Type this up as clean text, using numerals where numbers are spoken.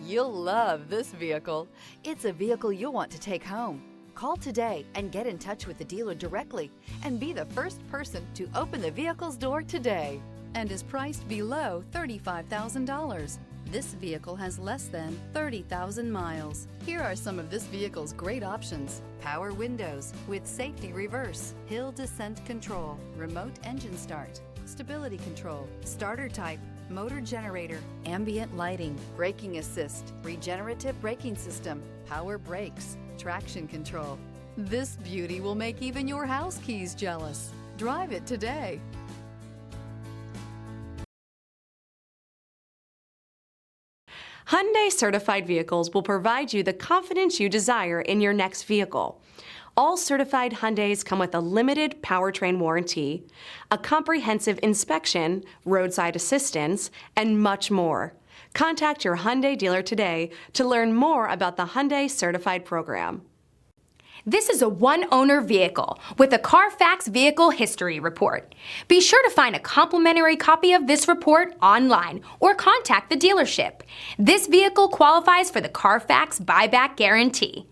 You'll love this vehicle. It's a vehicle you'll want to take home. Call today and get in touch with the dealer directly and be the first person to open the vehicle's door today, and is priced below $35,000. This vehicle has less than 30,000 miles. Here are some of this vehicle's great options: power windows with safety reverse, hill descent control, remote engine start, stability control, starter type, motor generator, ambient lighting, braking assist, regenerative braking system, power brakes, traction control. This beauty will make even your house keys jealous. Drive it today. Hyundai certified vehicles will provide you the confidence you desire in your next vehicle. All certified Hyundais come with a limited powertrain warranty, a comprehensive inspection, roadside assistance, and much more. Contact your Hyundai dealer today to learn more about the Hyundai Certified Program. This is a one-owner vehicle with a CARFAX Vehicle History Report. Be sure to find a complimentary copy of this report online or contact the dealership. This vehicle qualifies for the CARFAX Buyback Guarantee.